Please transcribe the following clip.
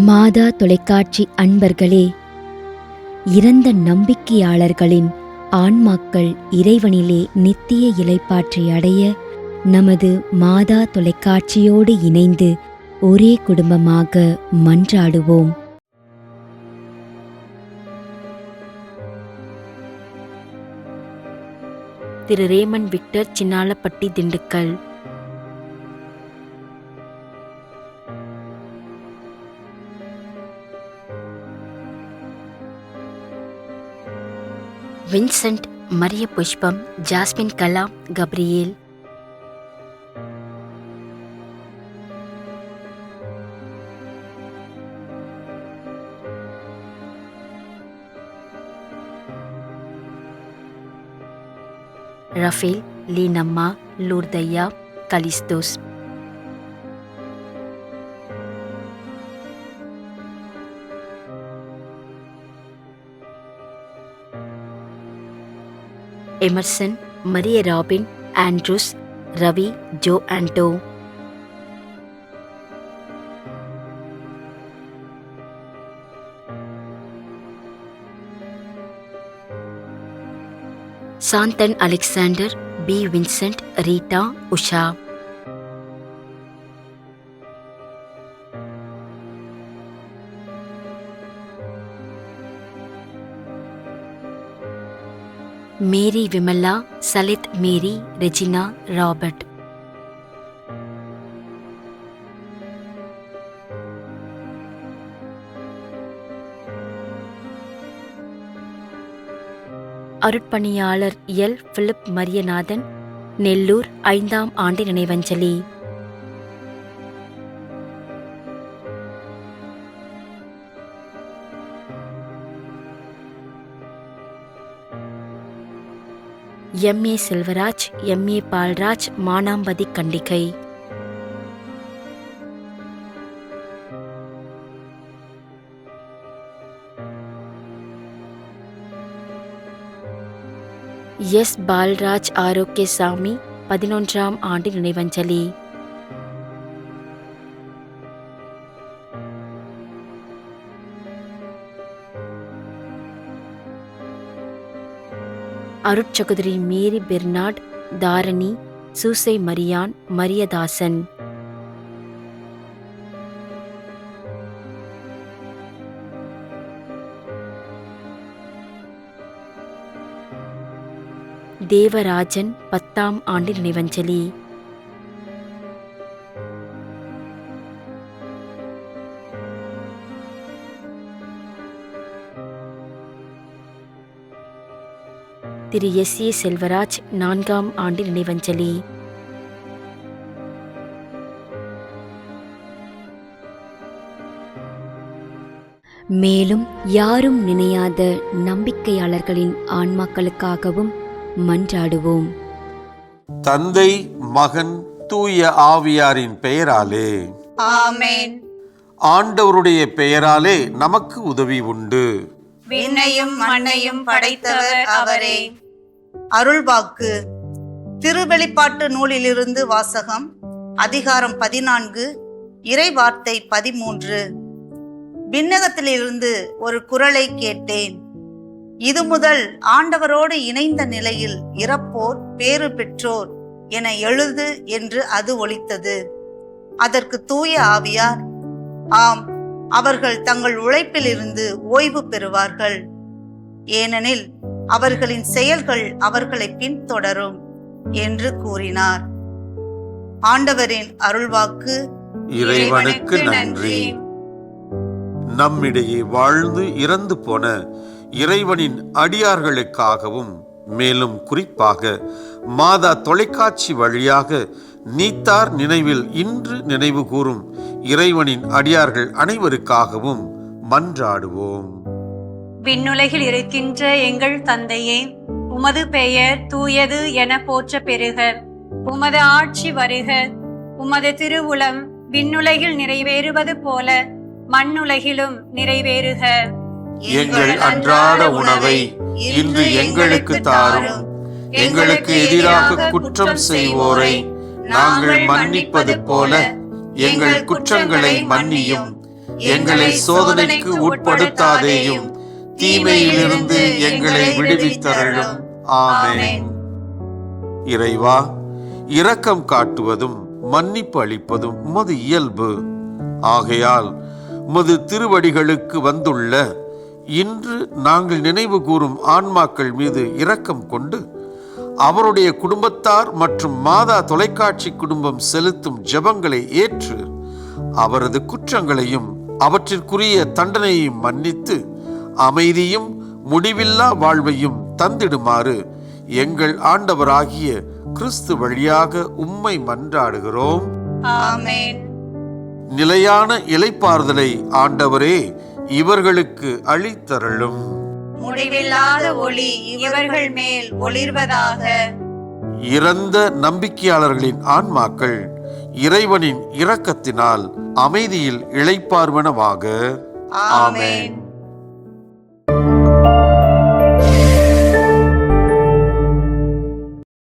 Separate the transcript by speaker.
Speaker 1: மாதா தொலைக்காட்சி அன்பர்களே, இறந்த நம்பிக்கையாளர்களின் ஆன்மாக்கள் இறைவனிலே நித்திய இளைப்பாற்றி அடைய நமது மாதா தொலைக்காட்சியோடு இணைந்து ஒரே குடும்பமாக மன்றாடுவோம். Thiru Ramon Victor, Chinnalapatti, Dindigul. Vincent, Mariya Pushpam, Jasmine, Kalam, Gabriel. Raphael, Leenamma, Lourdaiah, Callistus. Emerson, Mariya Robin, Andrews, Ravi, Jo Anto. Santhan, Alexander, P. Vincent, Rita, Usha. Mary, Vimala, Salith, Mary, Regina, Robert. அருட்பணியாளர் எல். பிலிப் மரியநாதன், நெல்லூர், 5ஆம் ஆண்டு நினைவஞ்சலி. M. A. Selvaraj, M. A. Paulraj, Manampathi, Kandigai. S. Paulraj Arokiasamy, 11ஆம் ஆண்டு நினைவஞ்சலி. அருட்சகோதரி மேரி பெர்னார்ட், தாரணி, சூசை மரியான், மரியதாசன். தேவராஜன், 10ஆம் ஆண்டு நினைவஞ்சலி. திரு எஸ். ஏ. செல்வராஜ், 4ஆம் ஆண்டு நினைவஞ்சலி. மேலும் யாரும் நினையாத நம்பிக்கையாளர்களின் ஆன்மாக்களுக்காகவும் மன்றாடுவோம்.
Speaker 2: தந்தை, மகன், தூய ஆவியாரின் பெயராலே
Speaker 3: ஆமென்.
Speaker 2: ஆண்டவருடைய பெயராலே நமக்கு உதவி உண்டு.
Speaker 3: விண்ணையும் மண்ணையும் படைத்தவர் அவரே. அருள்வாக்கு. திருவெளிப்பாட்டு நூலிலிருந்து வாசகம். அதிகாரம் 14, இறைவார்த்தை 13. விண்ணகத்திலிருந்து ஒரு குரலை கேட்டேன். இது முதல் ஆண்டவரோடு இணைந்த நிலையில் இறப்போர் பேறு பெற்றோர் என எழுது என்று அது ஒலித்தது. அதற்கு தூய ஆவியார், ஆம், அவர்கள் தங்கள் உழைப்பிலிருந்து ஓய்வு பெறுவார்கள், ஏனெனில் அவர்களின் செயல்கள் அவர்களை பின்தொடரும் என்று கூறினார். ஆண்டவரின் அருள்வாக்கு.
Speaker 2: இறைவனுக்கு நன்றி. நம்மிடையே வாழ்ந்து இறந்து போன இறைவனின் அடியார்களுக்காகவும், மேலும் குறிப்பாக மாதா தொலைக்காட்சி வழியாக நீத்தார் நினைவில் இன்று நினைவு கூறும் இறைவனின் அடியார்கள் அனைவருக்காகவும் மன்றாடுவோம்.
Speaker 4: விண்ணுலகில் இருக்கின்ற எங்கள் தந்தையே, உமது பெயர் தூயது என போற்ற பெறுக. உமது ஆட்சி வருக. உமது திருவுளம் விண்ணுலகில் நிறைவேறுவது போல மண்ணுலகிலும் நிறைவேறுக.
Speaker 2: எங்கள் அன்றாட உணவை இன்று எங்களுக்கு தாரும். எங்களுக்கு எதிராக குற்றம் செய்வோரை நாங்கள் மன்னிப்பது போல எங்கள் குற்றங்களை மன்னியும். எங்களை சோதனைக்கு உட்படுத்தாதேயும் தீமையிலிருந்து எங்களை விடுவித்தருளும். ஆமென். இறைவா, இரக்கம் காட்டுவதும் மன்னிப்பு அளிப்பதும் உமது இயல்பு. ஆகையால் உமது திருவடிகளுக்கு வந்துள்ள இன்று நாங்கள் நினைவு கூறும் ஆன்மாக்கள் மீது இரக்கம் கொண்டு அவருடைய குடும்பத்தார் மற்றும் மாதா தொலைக்காட்சி குடும்பம் செலுத்தும் ஜெபங்களை ஏற்று அவரது குற்றங்களையும் அவற்றிற்குரிய தண்டனையையும் மன்னித்து அமைதியும் முடிவில்லா வாழ்வையும் தந்திடுமாறு எங்கள் ஆண்டவராகிய கிறிஸ்து வழியாக உம்மை மன்றாடுகிறோம்.
Speaker 4: ஆமென்.
Speaker 2: நிலையான இளைப்பாறுதலை ஆண்டவரே இவர்களுக்கு அளித்தருளும்.
Speaker 4: முடிவில்லாத ஒளி இவர்கள் மேல் ஒளிர்வதாக.
Speaker 2: இறந்த நம்பிக்கையாளர்களின் ஆன்மாக்கள் இறைவனின் இரக்கத்தினால் அமைதியில் இளைப்பாறுவனவாக.
Speaker 4: ஆமென்.